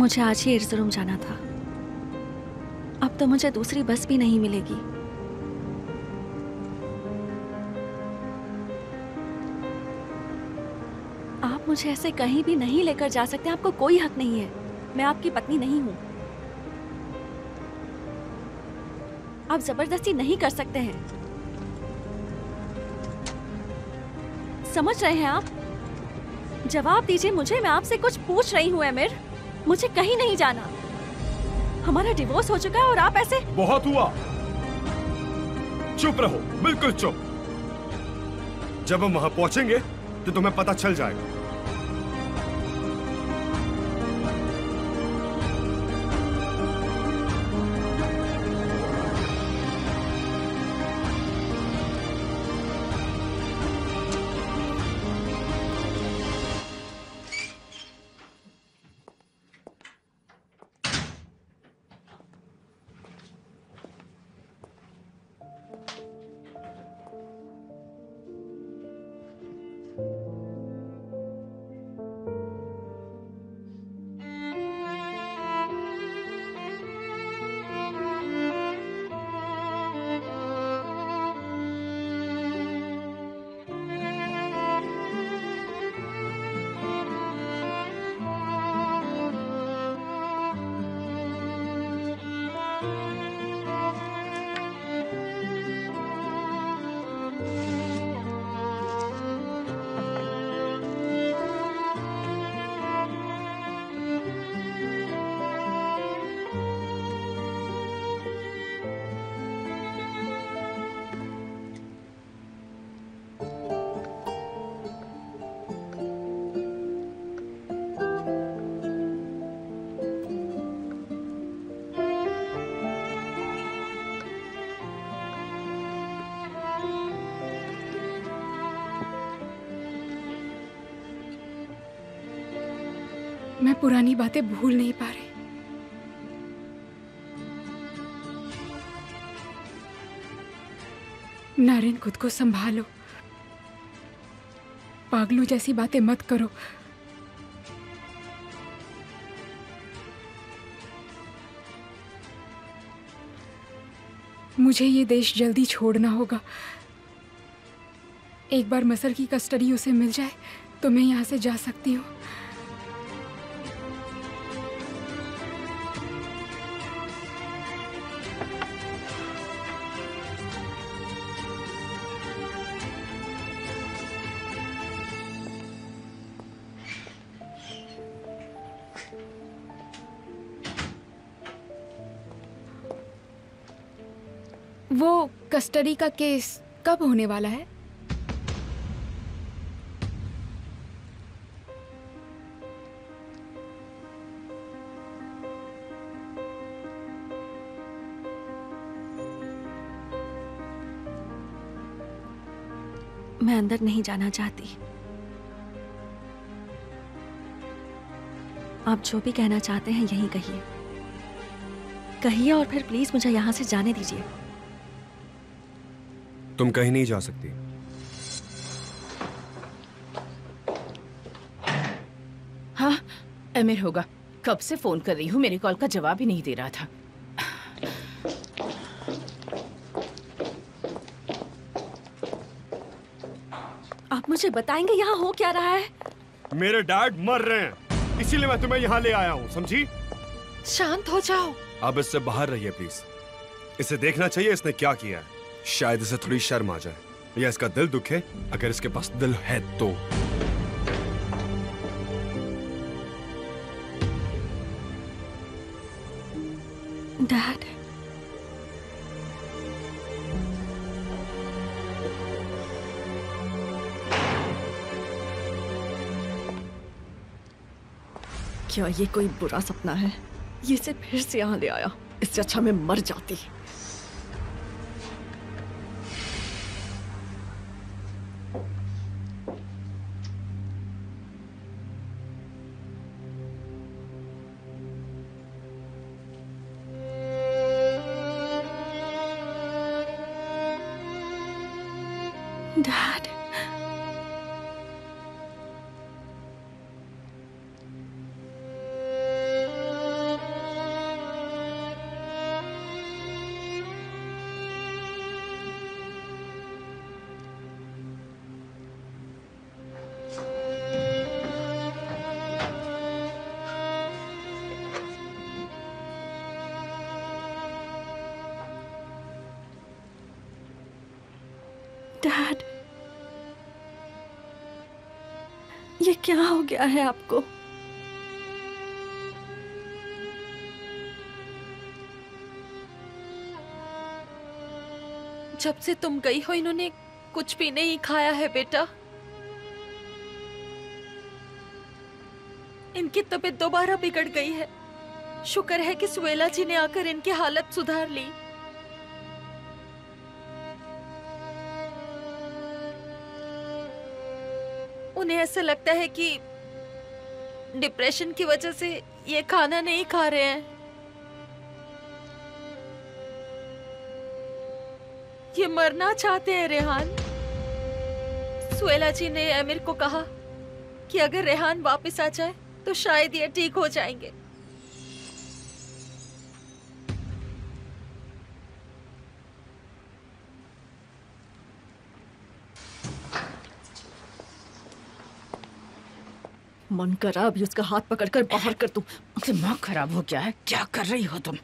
मुझे आज ही इर्ज़ुरुम जाना था। अब तो मुझे दूसरी बस भी नहीं मिलेगी। आप मुझे ऐसे कहीं भी नहीं लेकर जा सकते। आपको कोई हक नहीं है। मैं आपकी पत्नी नहीं हूं। आप जबरदस्ती नहीं कर सकते हैं। समझ रहे हैं आप? जवाब दीजिए मुझे। मैं आपसे कुछ पूछ रही हूँ एमिर। मुझे कहीं नहीं जाना। हमारा डिवोर्स हो चुका है और आप ऐसे। बहुत हुआ। चुप रहो, बिल्कुल चुप। जब हम वहां पहुंचेंगे तो तुम्हें पता चल जाएगा। मैं पुरानी बातें भूल नहीं पा रही। नारेन, खुद को संभालो। पागलों जैसी बातें मत करो। मुझे ये देश जल्दी छोड़ना होगा। एक बार मसर की कस्टडी उसे मिल जाए तो मैं यहाँ से जा सकती हूँ। वो कस्टडी का केस कब होने वाला है? मैं अंदर नहीं जाना चाहती। आप जो भी कहना चाहते हैं यही कहिए। कहिए और फिर प्लीज मुझे यहां से जाने दीजिए। तुम कहीं नहीं जा सकती। हाँ, एमिर होगा। कब से फोन कर रही हूँ, मेरे कॉल का जवाब ही नहीं दे रहा था। आप मुझे बताएंगे यहाँ हो क्या रहा है? मेरे डैड मर रहे हैं, इसीलिए मैं तुम्हें यहाँ ले आया हूँ, समझी? शांत हो जाओ। अब इससे बाहर रहिए प्लीज। इसे देखना चाहिए इसने क्या किया है। शायद इसे थोड़ी शर्म आ जाए या इसका दिल दुखे, अगर इसके पास दिल है तो। डैड, क्या ये कोई बुरा सपना है? ये इसे फिर से यहाँ ले आया। इससे अच्छा मैं मर जाती। डैड, ये क्या हो गया है आपको? जब से तुम गई हो इन्होंने कुछ भी नहीं खाया है बेटा। इनकी तबीयत दोबारा बिगड़ गई है। शुक्र है कि सुएला जी ने आकर इनकी हालत सुधार ली। उन्हें ऐसा लगता है कि डिप्रेशन की वजह से ये खाना नहीं खा रहे हैं। ये मरना चाहते हैं रेहान। सुएला जी ने अमीर को कहा कि अगर रेहान वापस आ जाए तो शायद ये ठीक हो जाएंगे। मन करा अभी उसका हाथ पकड़कर बाहर कर दूं। दिमाग खराब हो गया है, क्या कर रही हो तुम?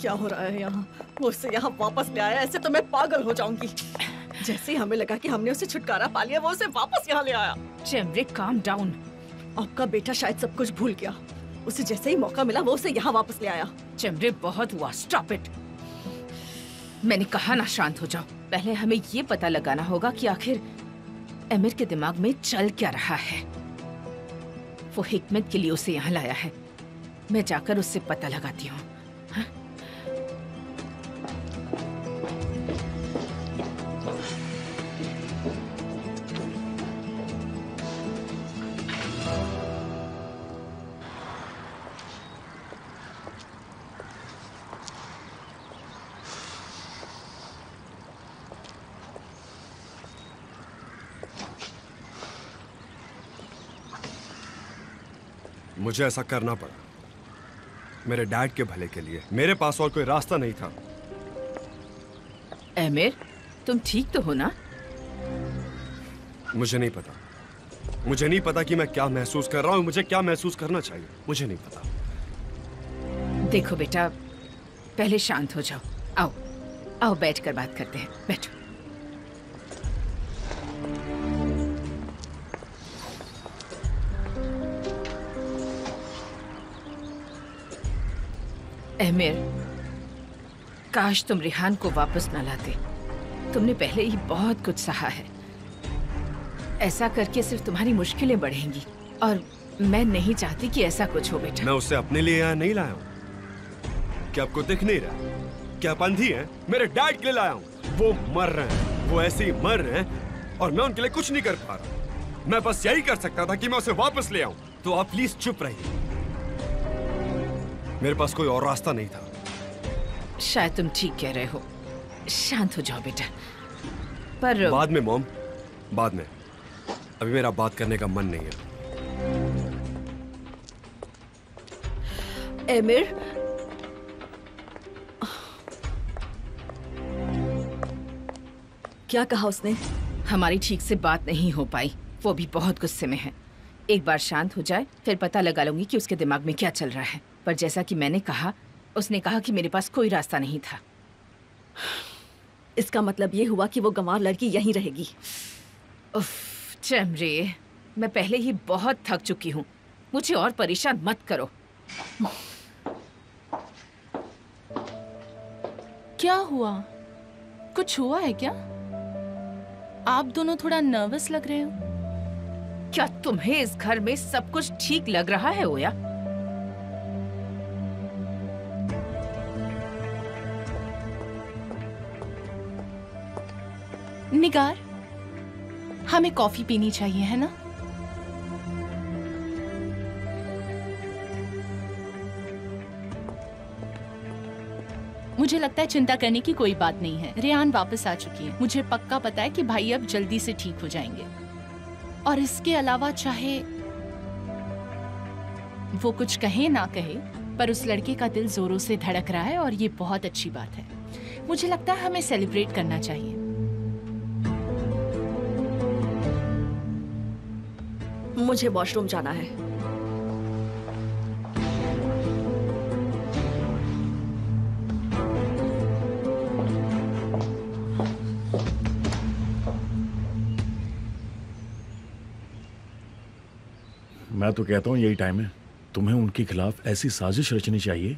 क्या हो रहा है यहाँ? वो उससे यहाँ वापस ले आया, ऐसे तो मैं पागल हो जाऊंगी। जैसे ही हमें लगा कि हमने उसे छुटकारा पा लिया, वो उसे वापस यहाँ ले आया। चेमरे काम डाउन। आपका बेटा शायद सब कुछ भूल गया। उसे जैसे ही मौका मिला वो उसे यहाँ वापस ले आया। चेमरे बहुत हुआ, स्टॉप इट। मैंने कहा ना शांत हो जाओ। पहले हमें ये पता लगाना होगा कि आखिर अमीर के दिमाग में चल क्या रहा है। वो हिकमत के लिए उसे यहाँ लाया है। मैं जाकर उससे पता लगाती हूँ। मुझे ऐसा करना पड़ा मेरे डैड के भले के लिए। मेरे पास और कोई रास्ता नहीं था। अमीर, तुम ठीक तो हो ना? मुझे नहीं पता। मुझे नहीं पता कि मैं क्या महसूस कर रहा हूँ। मुझे क्या महसूस करना चाहिए मुझे नहीं पता। देखो बेटा, पहले शांत हो जाओ। आओ आओ, बैठ कर बात करते हैं। बैठो। अमीर, काश तुम रिहान को वापस न लाते। तुमने पहले ही बहुत कुछ सहा है। ऐसा करके सिर्फ तुम्हारी मुश्किलें बढ़ेंगी और मैं नहीं चाहती कि ऐसा कुछ हो बेटा। मैं उसे अपने लिए यहाँ नहीं लाया हूँ। क्या आपको दिख नहीं रहा? क्या आप अंधी हैं? मेरे डैड के लिए लाया हूँ। वो मर रहे हैं, वो ऐसे ही मर रहे हैं और मैं उनके लिए कुछ नहीं कर पा रहा। मैं बस यही कर सकता था कि मैं उसे वापस ले आऊं। तो आप प्लीज चुप रहिए। मेरे पास कोई और रास्ता नहीं था। शायद तुम ठीक कह रहे हो। शांत हो जाओ बेटा। पर बाद में मॉम, बाद में। अभी मेरा बात करने का मन नहीं है। एमिर, क्या कहा उसने? हमारी ठीक से बात नहीं हो पाई। वो भी बहुत गुस्से में है। एक बार शांत हो जाए फिर पता लगा लूंगी कि उसके दिमाग में क्या चल रहा है। पर जैसा कि मैंने कहा, उसने कहा कि मेरे पास कोई रास्ता नहीं था। इसका मतलब ये हुआ कि वो गंवार लड़की यहीं रहेगी। उफ, चमरे, मैं पहले ही बहुत थक चुकी हूँ। मुझे और परेशान मत करो। क्या हुआ? कुछ हुआ है क्या? आप दोनों थोड़ा नर्वस लग रहे हो। क्या तुम्हें इस घर में सब कुछ ठीक लग रहा है ओया? निगार, हमें कॉफी पीनी चाहिए, है ना? मुझे लगता है चिंता करने की कोई बात नहीं है। रेहान वापस आ चुकी है। मुझे पक्का पता है कि भाई अब जल्दी से ठीक हो जाएंगे। और इसके अलावा चाहे वो कुछ कहे ना कहे, पर उस लड़के का दिल जोरों से धड़क रहा है और ये बहुत अच्छी बात है। मुझे लगता है हमें सेलिब्रेट करना चाहिए। मुझे वॉशरूम जाना है। मैं तो कहता हूँ यही टाइम है। तुम्हें उनके खिलाफ ऐसी साजिश रचनी चाहिए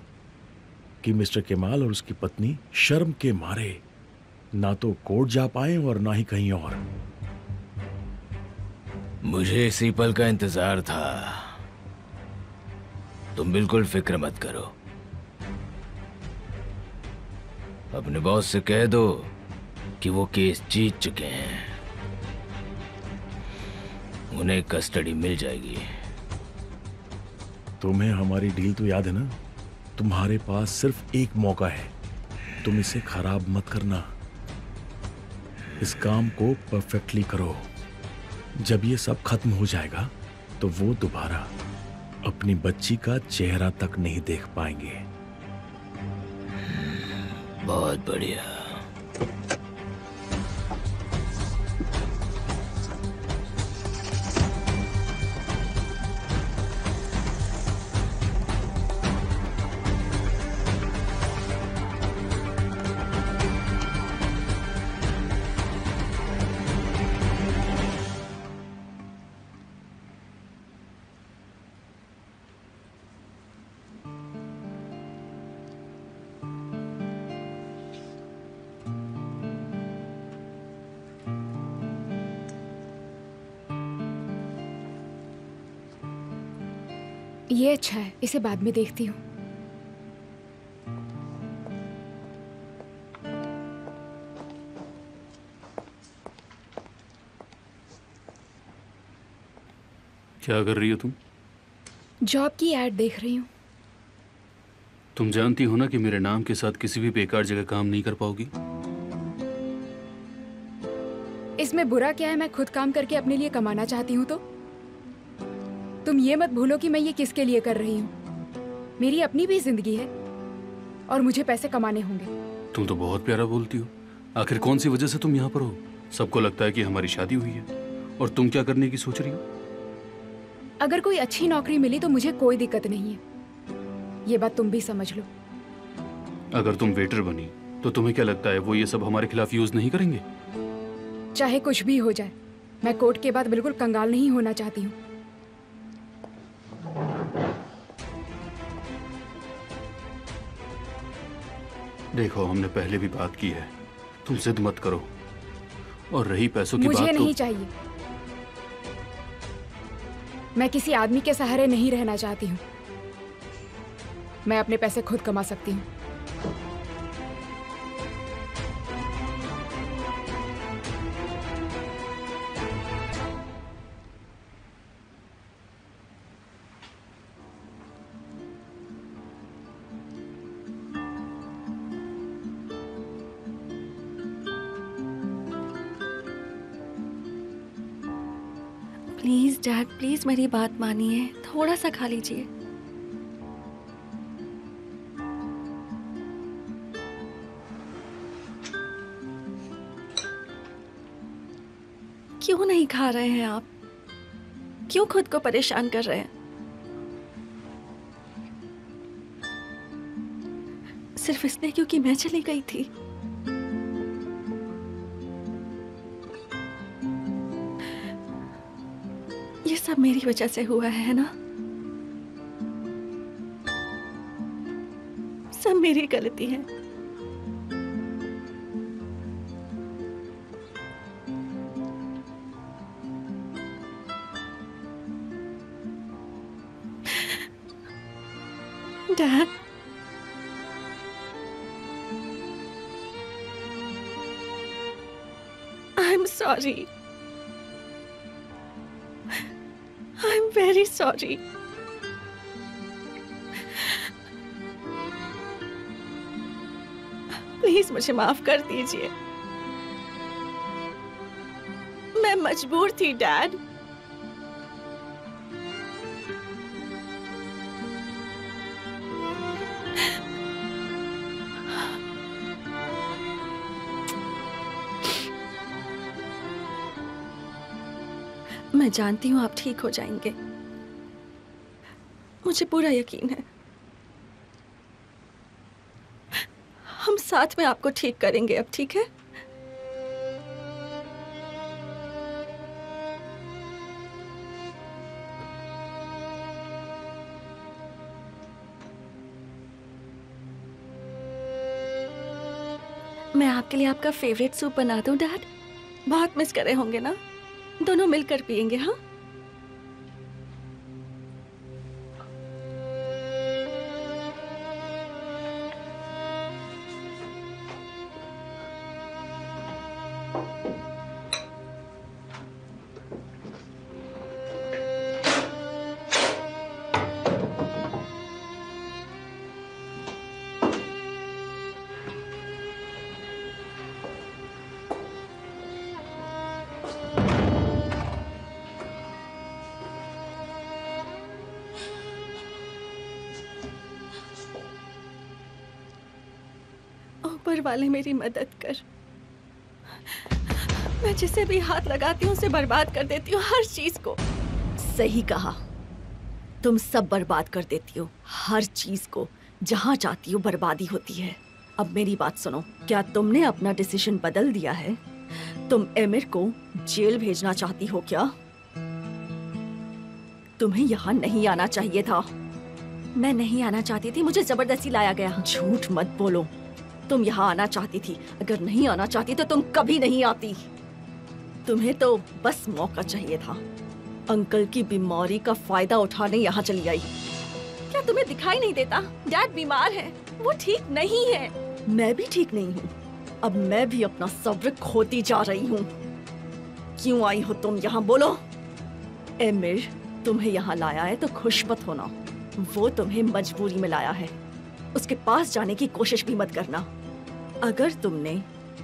कि मिस्टर केमाल और उसकी पत्नी शर्म के मारे ना तो कोर्ट जा पाए और ना ही कहीं और। मुझे इसी पल का इंतजार था। तुम बिल्कुल फिक्र मत करो। अपने बॉस से कह दो कि वो केस जीत चुके हैं, उन्हें कस्टडी मिल जाएगी। तुम्हें हमारी डील तो याद है ना? तुम्हारे पास सिर्फ एक मौका है, तुम इसे खराब मत करना। इस काम को परफेक्टली करो। जब ये सब खत्म हो जाएगा तो वो दोबारा अपनी बच्ची का चेहरा तक नहीं देख पाएंगे। बहुत बढ़िया। ये अच्छा है, इसे बाद में देखती हूँ। क्या कर रही हो तुम? जॉब की एड देख रही हूँ। तुम जानती हो ना कि मेरे नाम के साथ किसी भी बेकार जगह काम नहीं कर पाओगी। इसमें बुरा क्या है? मैं खुद काम करके अपने लिए कमाना चाहती हूँ तो तुम ये मत भूलो कि मैं ये किसके लिए कर रही हूँ। मेरी अपनी भी जिंदगी है और मुझे पैसे कमाने होंगे। तुम तो बहुत प्यारा बोलती हो। आखिर कौन सी वजह से तुम यहाँ पर हो? सबको लगता है कि हमारी शादी हुई है और तुम क्या करने की सोच रही हो? अगर कोई अच्छी नौकरी मिली तो मुझे कोई दिक्कत नहीं है। ये बात तुम भी समझ लो। अगर तुम वेटर बनी तो तुम्हें क्या लगता है वो ये सब हमारे खिलाफ यूज नहीं करेंगे? चाहे कुछ भी हो जाए, मैं कोर्ट के बाद बिल्कुल कंगाल नहीं होना चाहती हूँ। देखो, हमने पहले भी बात की है, तुम जिद मत करो। और रही पैसों की बात, मुझे नहीं चाहिए। मैं किसी आदमी के सहारे नहीं रहना चाहती हूँ। मैं अपने पैसे खुद कमा सकती हूँ। प्लीज डैड, प्लीज मेरी बात मानिए। थोड़ा सा खा लीजिए। क्यों नहीं खा रहे हैं आप? क्यों खुद को परेशान कर रहे हैं? सिर्फ इसलिए क्योंकि मैं चली गई थी। ये सब मेरी वजह से हुआ है ना? सब मेरी गलती है। Dad, I'm sorry. I'm very sorry. Please मुझे माफ कर दीजिए। मैं मजबूर थी डैड। मैं जानती हूँ आप ठीक हो जाएंगे, मुझे पूरा यकीन है। हम साथ में आपको ठीक करेंगे अब, ठीक है? मैं आपके लिए आपका फेवरेट सूप बना दूं डैड? बहुत मिस कर रहे होंगे ना? दोनों मिलकर पियेंगे, हाँ? ऊपर वाले मेरी मदद कर। मैं जिसे भी हाथ लगाती हूँ उसे बर्बाद कर देती हूँ, हर चीज को। सही कहा, तुम सब बर्बाद कर देती हो, हर चीज को। जहाँ जाती हो बर्बादी होती है। अब मेरी बात सुनो, क्या तुमने अपना डिसीजन बदल दिया है? तुम एमिर को जेल भेजना चाहती हो क्या? तुम्हें यहाँ नहीं आना चाहिए था। मैं नहीं आना चाहती थी, मुझे जबरदस्ती लाया गया। झूठ मत बोलो, तुम यहाँ आना चाहती थी। अगर नहीं आना चाहती तो तुम कभी नहीं आती। तुम्हें तो बस मौका चाहिए था। अंकल की बीमारी का फायदा उठाने यहाँ चली आई। क्या तुम्हें दिखाई नहीं देता? डैड बीमार है, वो ठीक नहीं है। मैं भी ठीक नहीं हूँ। अब मैं भी अपना सब्र खोती जा रही हूँ। क्यों आई हो तुम यहाँ, बोलो? एमिर तुम्हें यहाँ लाया है तो खुश मत होना। वो तुम्हें मजबूरी में लाया है। उसके पास जाने की कोशिश भी मत करना। अगर तुमने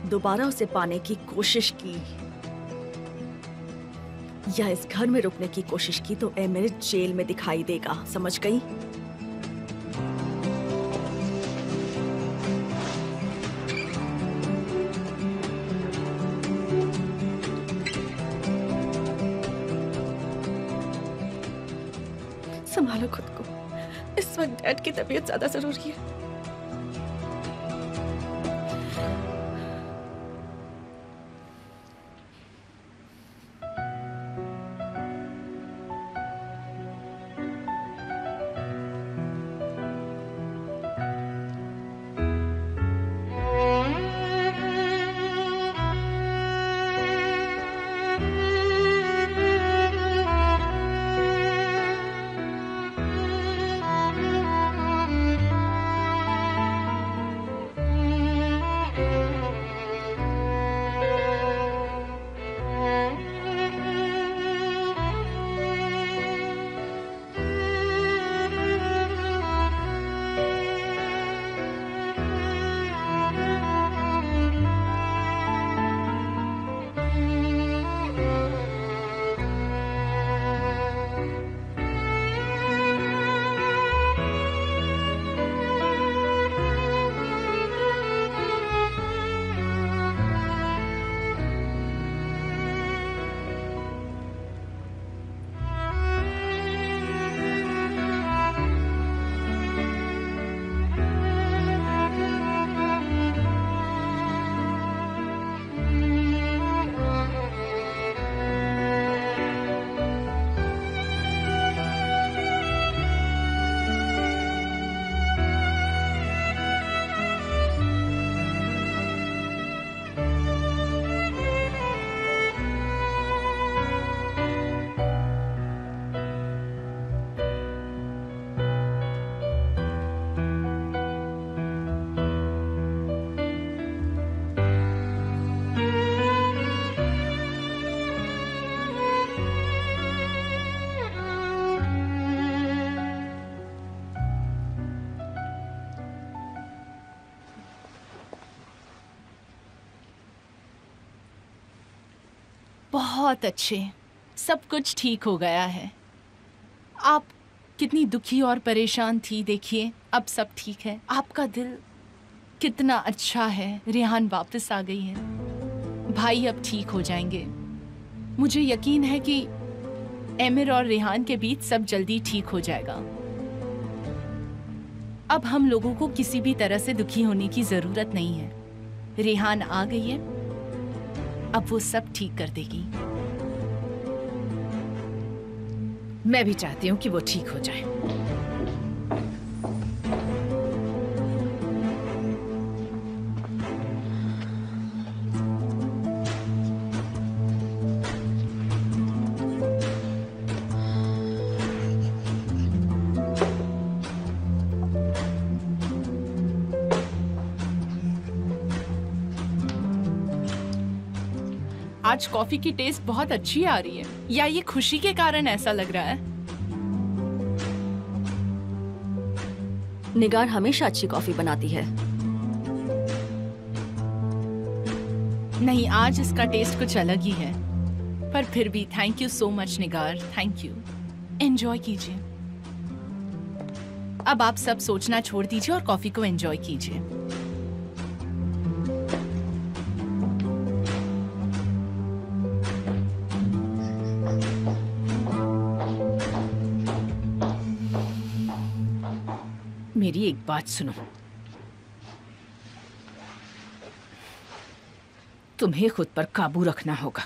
दोबारा उसे पाने की कोशिश की या इस घर में रुकने की कोशिश की तो एमिर जेल में दिखाई देगा, समझ गई? संभालो खुद को, इस वक्त डैड की तबीयत ज्यादा जरूरी है। बहुत अच्छे, सब कुछ ठीक हो गया है। आप कितनी दुखी और परेशान थी, देखिए अब सब ठीक है। आपका दिल कितना अच्छा है, रेहान वापस आ गई है। भाई अब ठीक हो जाएंगे। मुझे यकीन है कि एमिर और रेहान के बीच सब जल्दी ठीक हो जाएगा। अब हम लोगों को किसी भी तरह से दुखी होने की जरूरत नहीं है। रेहान आ गई है, अब वो सब ठीक कर देगी। मैं भी चाहती हूँ कि वो ठीक हो जाए। आज कॉफी की टेस्ट बहुत अच्छी आ रही है, या ये खुशी के कारण ऐसा लग रहा है? निगार हमेशा अच्छी कॉफी बनाती है। नहीं, आज इसका टेस्ट कुछ अलग ही है। पर फिर भी thank you so much Nigar, thank you. Enjoy कीजिए। अब आप सब सोचना छोड़ दीजिए और कॉफी को एंजॉय कीजिए। मेरी एक बात सुनो, तुम्हें खुद पर काबू रखना होगा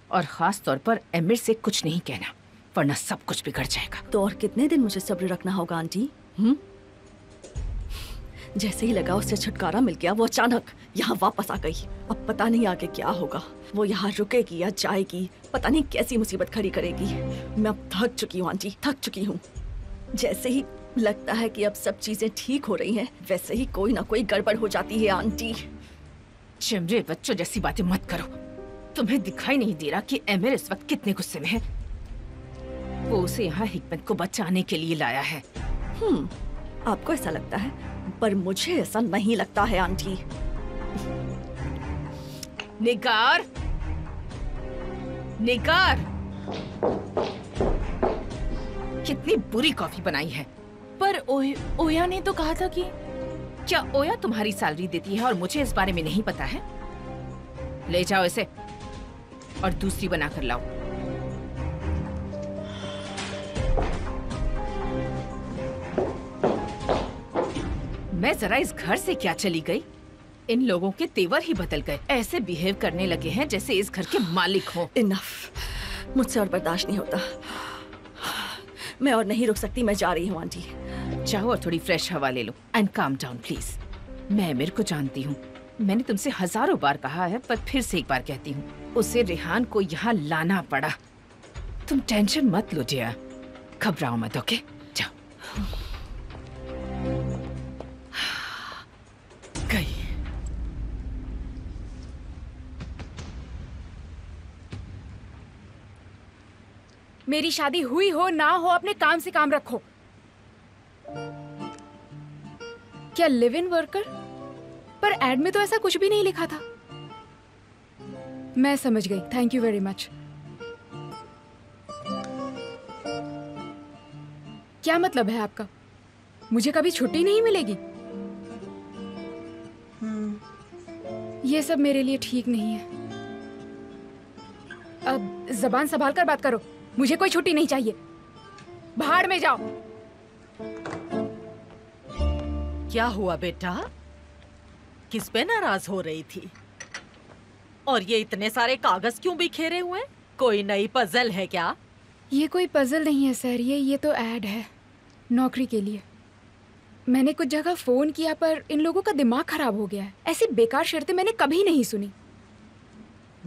और खास तौर पर एमिर से कुछ नहीं कहना, वरना सब कुछ बिगड़ जाएगा। तो और कितने दिन मुझे सब्र रखना होगा आंटी? जैसे ही लगा उससे छुटकारा मिल गया, वो अचानक यहाँ वापस आ गई। अब पता नहीं आगे क्या होगा। वो यहाँ रुकेगी या जाएगी, पता नहीं कैसी मुसीबत खड़ी करेगी। मैं अब थक चुकी हूँ आंटी, थक चुकी हूँ। जैसे ही लगता है कि अब सब चीजें ठीक हो रही हैं, वैसे ही कोई ना कोई गड़बड़ हो जाती है आंटी। चिमरे बच्चों जैसी बातें मत करो। तुम्हें दिखाई नहीं दे रहा कि एमिर इस वक्त कितने गुस्से में है? वो उसे यहाँ हिकमत को बचाने के लिए लाया है। आपको ऐसा लगता है, पर मुझे ऐसा नहीं लगता है आंटी। निगार, निगार, कितनी बुरी कॉफी बनाई है। पर ओया ने तो कहा था कि... क्या ओया तुम्हारी सैलरी देती है और मुझे इस बारे में नहीं पता है? ले जाओ इसे और दूसरी बना कर लाओ। मैं जरा इस घर से क्या चली गई, इन लोगों के तेवर ही बदल गए। ऐसे बिहेव करने लगे हैं जैसे इस घर के मालिक हो। इनफ, मुझसे और बर्दाश्त नहीं होता। मैं और नहीं रुक सकती, मैं जा रही हूँ आंटी। जाओ और थोड़ी फ्रेश हवा ले लो एंड काम डाउन प्लीज। मैं एमिर को जानती हूँ, मैंने तुमसे हजारों बार कहा है, पर फिर से एक बार कहती हूँ, उसे रेहान को यहाँ लाना पड़ा। तुम टेंशन मत लो जिया, घबराओ मत, ओके? जाओ। गई। मेरी शादी हुई हो ना हो, अपने काम से काम रखो। क्या लिव इन वर्कर? पर एड में तो ऐसा कुछ भी नहीं लिखा था। मैं समझ गई, थैंक यू वेरी मच। क्या मतलब है आपका? मुझे कभी छुट्टी नहीं मिलेगी? ये सब मेरे लिए ठीक नहीं है। अब जबान संभाल कर बात करो। मुझे कोई छुट्टी नहीं चाहिए। भाड़ में जाओ। क्या हुआ बेटा? किस पे नाराज हो रही थी? और ये इतने सारे कागज क्यों बिखेरे हुए? कोई नई पजल है क्या? ये कोई पजल नहीं है सर, ये तो ऐड है नौकरी के लिए। मैंने कुछ जगह फोन किया पर इन लोगों का दिमाग खराब हो गया है। ऐसी बेकार शर्तें मैंने कभी नहीं सुनी।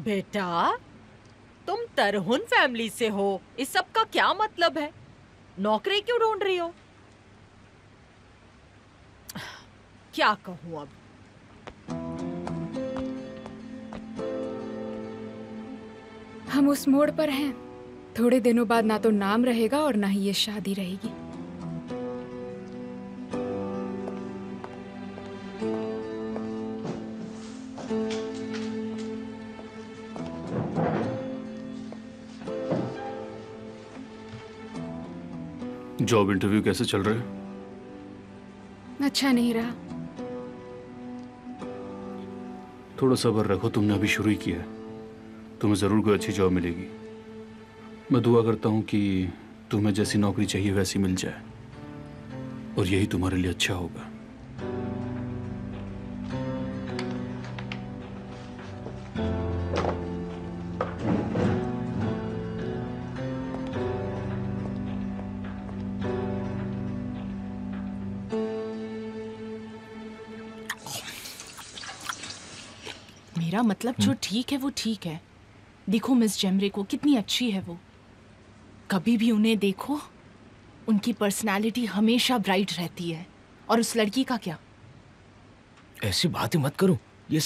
बेटा, तुम तरहुन फैमिली से हो, इस सब का क्या मतलब है? नौकरी क्यों ढूंढ रही हो? क्या कहूं अब? हम उस मोड़ पर हैं। थोड़े दिनों बाद ना तो नाम रहेगा और ना ही ये शादी रहेगी। जॉब इंटरव्यू कैसे चल रहा है? अच्छा नहीं रहा। थोड़ा सब्र रखो, तुमने अभी शुरू ही किया है। तुम्हें जरूर कोई अच्छी जॉब मिलेगी। मैं दुआ करता हूँ कि तुम्हें जैसी नौकरी चाहिए वैसी मिल जाए, और यही तुम्हारे लिए अच्छा होगा। मेरा मतलब जो ठीक है वो ठीक है। देखो मिस जेमरे को, कितनी अच्छी है वो। कभी भी उन्हें देखो, उनकी पर्सनालिटी हमेशा ब्राइट रहती है। और उस लड़की का क्या? ऐसी बातें मत करो, ये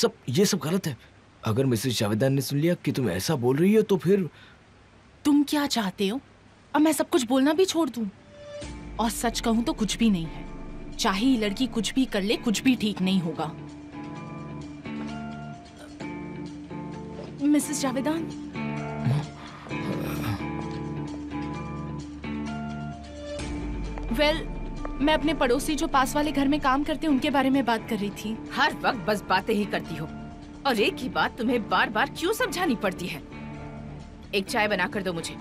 सब गलत है। अगर मिसेस जावेदान ने सुन लिया कि तुम ऐसा बोल रही हो तो फिर तुम क्या चाहते हो? अब मैं सब कुछ बोलना भी छोड़ दूं? और सच कहूं तो कुछ भी नहीं है। चाहे ये लड़की कुछ भी कर ले, कुछ भी ठीक नहीं होगा। मिसेस जावेदान, मैं अपने पड़ोसी जो पास वाले घर में काम करते हैं उनके बारे में बात कर रही थी। हर वक्त बस बातें ही करती हो, और एक ही बात तुम्हें बार बार क्यों समझानी पड़ती है? एक चाय बना कर दो मुझे।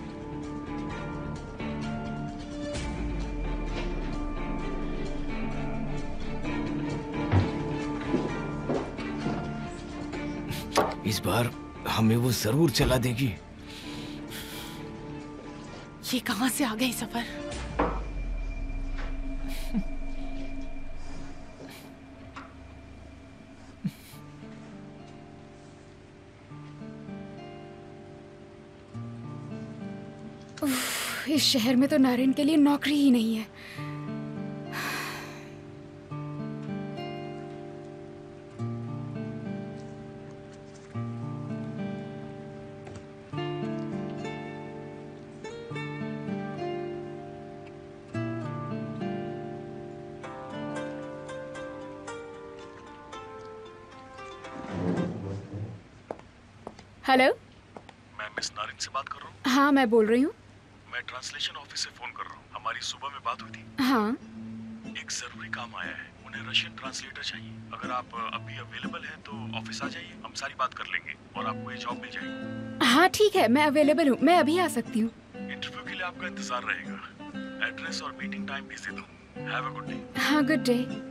इस बार हमें वो जरूर चला देगी। ये कहां से आ गई सफर? इस शहर में तो नारायण के लिए नौकरी ही नहीं है। हेलो, मैं मिस नारिन से बात कर रहा हूँ। हाँ मैं बोल रही हूँ। मैं ट्रांसलेशन ऑफिस से फोन कर रहा हूँ। हमारी सुबह में बात हुई थी। हाँ एक जरूरी काम आया है, उन्हें रशियन ट्रांसलेटर चाहिए। अगर आप अभी अवेलेबल हैं तो ऑफिस आ जाइए, हम सारी बात कर लेंगे और आपको ये जॉब मिल जाएगी। हाँ ठीक है, मैं अवेलेबल हूँ, मैं अभी आ सकती हूँ। इंटरव्यू के लिए आपका इंतजार रहेगा। एड्रेस और मीटिंग टाइम भेज दे दो। Have a good day. हाँ गुड डे।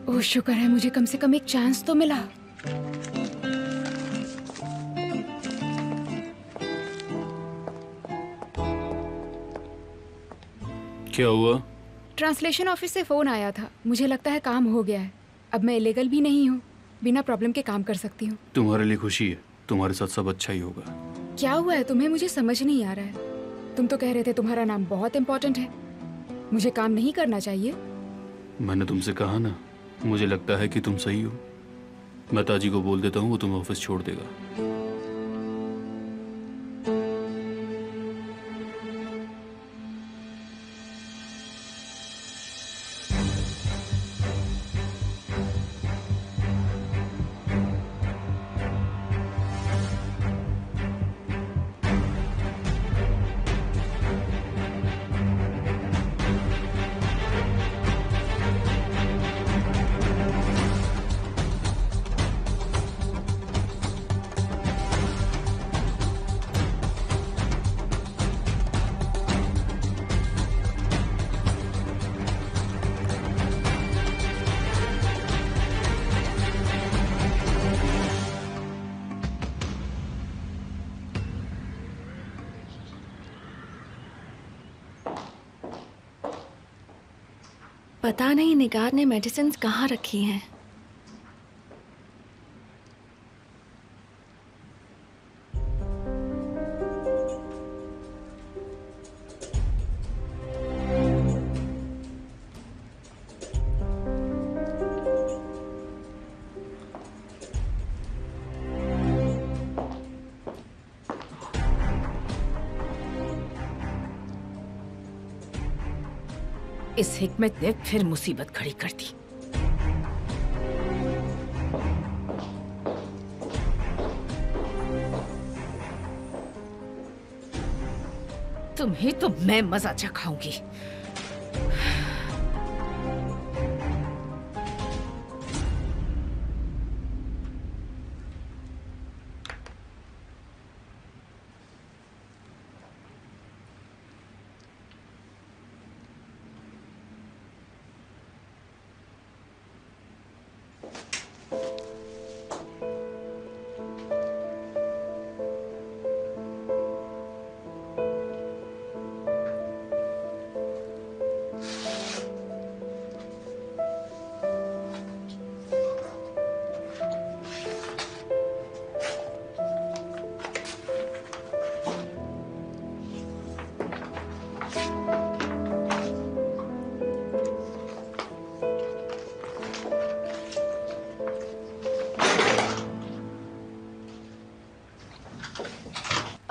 ओह शुक्र है, मुझे कम से कम एक चांस तो मिला। क्या हुआ? ट्रांसलेशन ऑफिस से फोन आया था, मुझे लगता है काम हो गया है। अब मैं इलीगल भी नहीं हूँ, बिना प्रॉब्लम के काम कर सकती हूँ। तुम्हारे लिए खुशी है, तुम्हारे साथ सब अच्छा ही होगा। क्या हुआ है तुम्हें? मुझे समझ नहीं आ रहा है। तुम तो कह रहे थे तुम्हारा नाम बहुत इम्पोर्टेंट है। मुझे काम नहीं करना चाहिए? मैंने तुमसे कहा ना, मुझे लगता है कि तुम सही हो। मैं ताजी को बोल देता हूँ, वो तुम्हें ऑफिस छोड़ देगा। पता नहीं निगार ने मेडिसिन कहाँ रखी हैं। इस हिकमत ने फिर मुसीबत खड़ी कर दी। तुम्हें तो मैं मजा चखाऊंगी।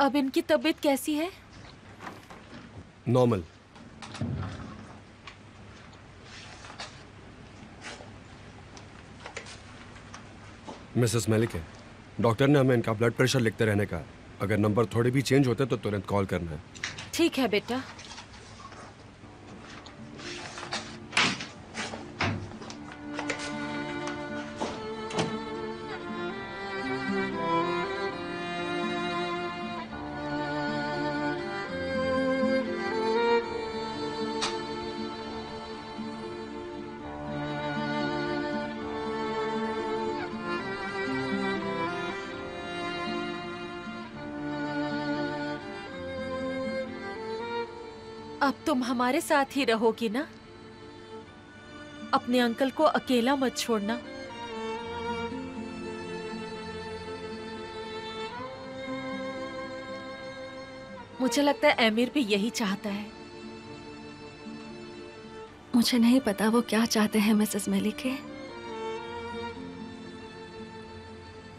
अब इनकी तबीयत कैसी है? नॉर्मल। मिसेस मलिक है, डॉक्टर ने हमें इनका ब्लड प्रेशर लिखते रहने का। अगर नंबर थोड़े भी चेंज होते तो तुरंत कॉल करना है। ठीक है बेटा। अब तुम हमारे साथ ही रहोगी ना? अपने अंकल को अकेला मत छोड़ना। मुझे लगता है एमिर भी यही चाहता है। मुझे नहीं पता वो क्या चाहते हैं मिसेस मलिके।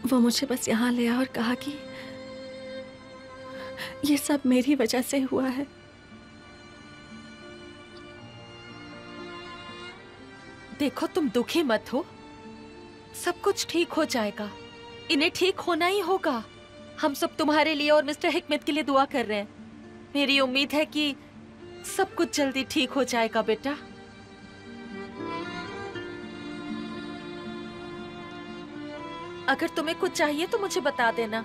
वो मुझे बस यहाँ ले आया और कहा कि ये सब मेरी वजह से हुआ है। देखो, तुम दुखी मत हो, सब कुछ ठीक हो जाएगा। इन्हें ठीक होना ही होगा। हम सब तुम्हारे लिए और मिस्टर हिकमत के लिए दुआ कर रहे हैं। मेरी उम्मीद है कि सब कुछ जल्दी ठीक हो जाएगा बेटा। अगर तुम्हें कुछ चाहिए तो मुझे बता देना।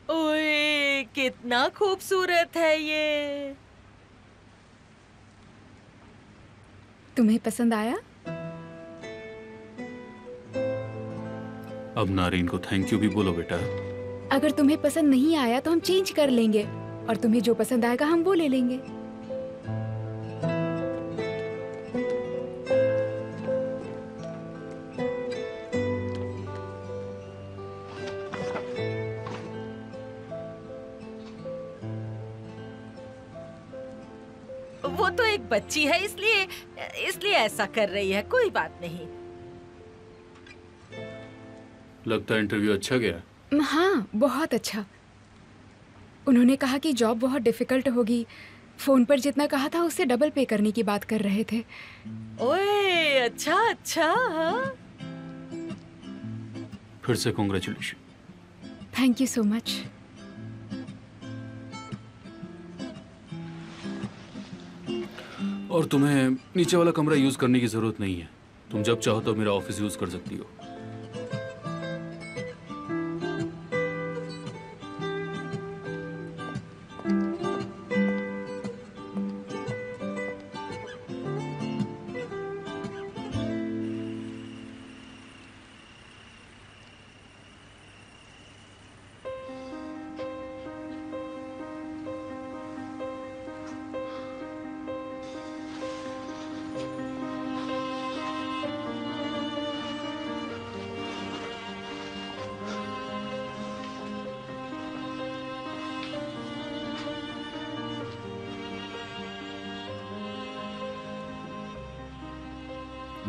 ओए, कितना खूबसूरत है ये। तुम्हें पसंद आया? अब नारीन को थैंक यू भी बोलो बेटा। अगर तुम्हें पसंद नहीं आया तो हम चेंज कर लेंगे और तुम्हें जो पसंद आएगा हम वो ले लेंगे। वो तो एक बच्ची है, इसलिए ऐसा कर रही है। कोई बात नहीं। लगता है इंटरव्यू अच्छा गया। हाँ, बहुत अच्छा। उन्होंने कहा कि जॉब बहुत डिफिकल्ट होगी। फोन पर जितना कहा था उससे डबल पे करने की बात कर रहे थे। ओए, अच्छा अच्छा। हाँ, फिर से congratulation. Thank you so much. और तुम्हें नीचे वाला कमरा यूज करने की जरूरत नहीं है। तुम जब चाहो तो मेरा ऑफिस यूज कर सकती हो।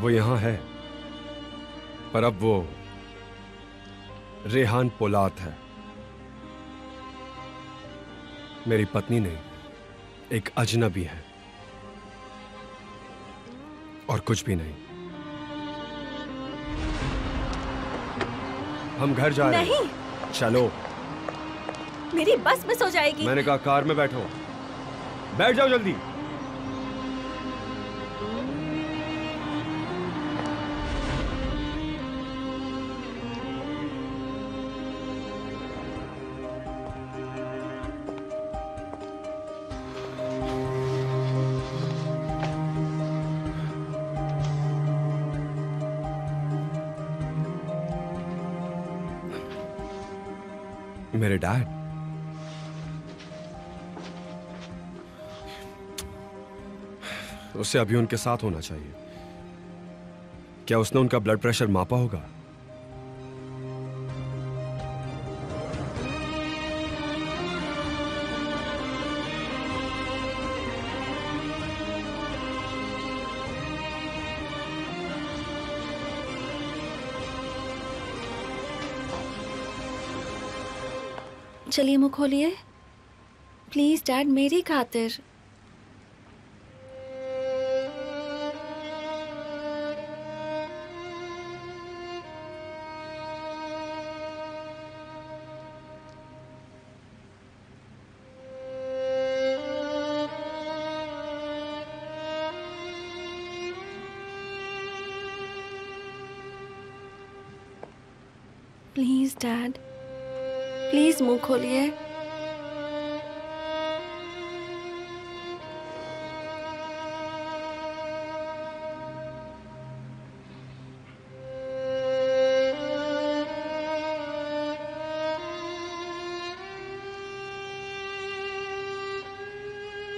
वो यहाँ है, पर अब वो रेहान पोलात है। मेरी पत्नी नहीं, एक अजनबी है और कुछ भी नहीं। हम घर जा रहे हैं। नहीं, चलो। मेरी बस मिस हो जाएगी। मैंने कहा कार में बैठो। बैठ जाओ जल्दी। मेरे डैड, उसे अभी उनके साथ होना चाहिए। क्या उसने उनका ब्लड प्रेशर मापा होगा? चलिए मुंह खोलिए प्लीज डैड, मेरी खातिर। प्लीज डैड, प्लीज मुंह खोलिए।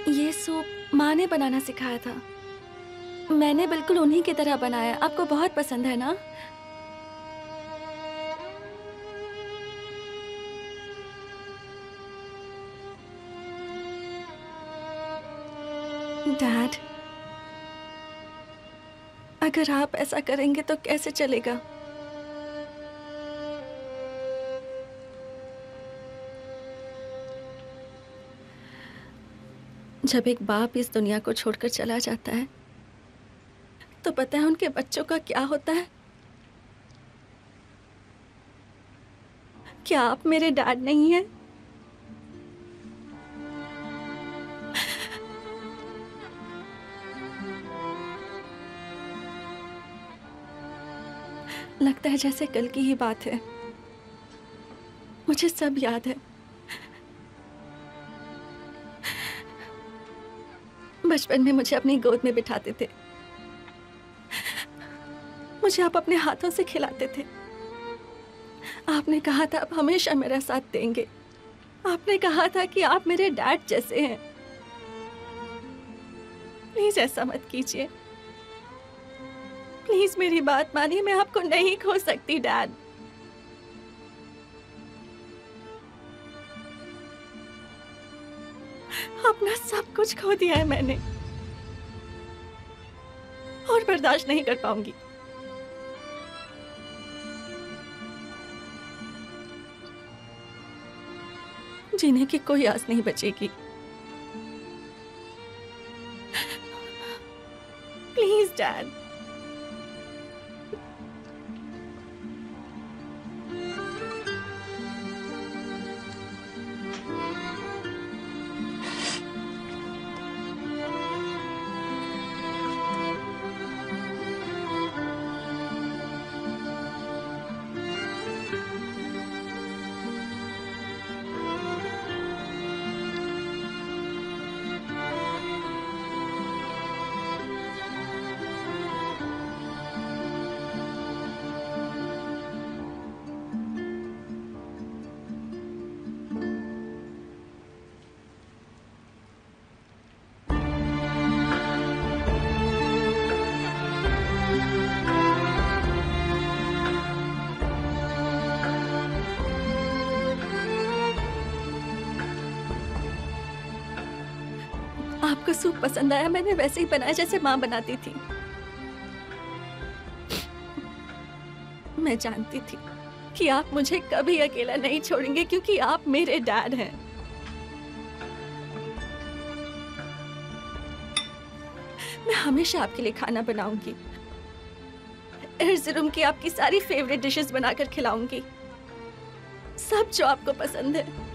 ये सूप माँ ने बनाना सिखाया था। मैंने बिल्कुल उन्हीं की तरह बनाया। आपको बहुत पसंद है ना? डैड, अगर आप ऐसा करेंगे तो कैसे चलेगा? जब एक बाप इस दुनिया को छोड़कर चला जाता है तो पता है उनके बच्चों का क्या होता है? क्या आप मेरे डैड नहीं हैं? लगता है जैसे कल की ही बात है। मुझे सब याद है। बचपन में मुझे अपनी गोद में बिठाते थे। मुझे आप अपने हाथों से खिलाते थे। आपने कहा था आप हमेशा मेरा साथ देंगे। आपने कहा था कि आप मेरे डैड जैसे हैं। प्लीज ऐसा मत कीजिए। प्लीज मेरी बात मानिए। मैं आपको नहीं खो सकती डैड। अपना सब कुछ खो दिया है मैंने और बर्दाश्त नहीं कर पाऊंगी। जीने की कोई आस नहीं बचेगी। Please dad. आपको सूप पसंद आया? मैंने वैसे ही बनाया जैसे माँ बनाती थी। मैं जानती थी कि आप मुझे कभी अकेला नहीं छोड़ेंगे क्योंकि आप मेरे डैड हैं। मैं हमेशा आपके लिए खाना बनाऊंगी, एर्ज़ुरुम की आपकी सारी फेवरेट डिशेस बनाकर खिलाऊंगी, सब जो आपको पसंद है।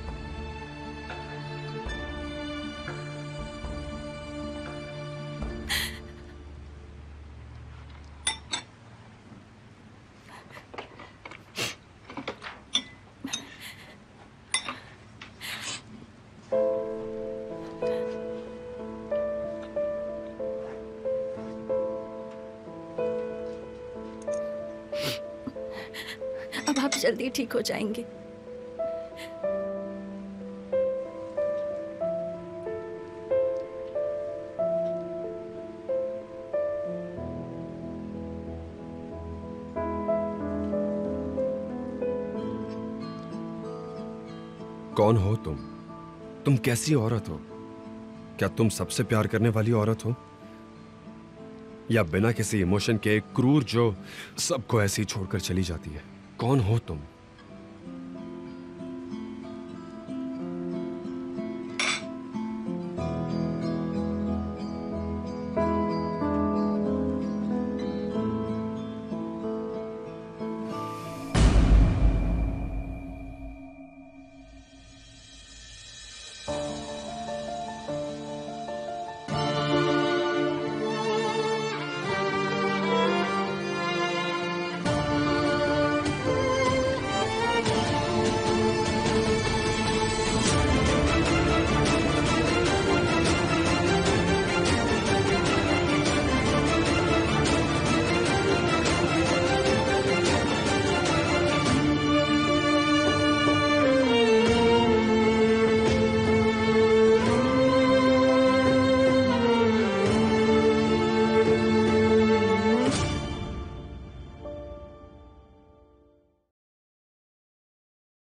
अब आप जल्दी ठीक हो जाएंगे। कौन हो तुम? तुम कैसी औरत हो? क्या तुम सबसे प्यार करने वाली औरत हो, या बिना किसी इमोशन के एक क्रूर जो सबको ऐसे ही छोड़कर चली जाती है? कौन हो तुम?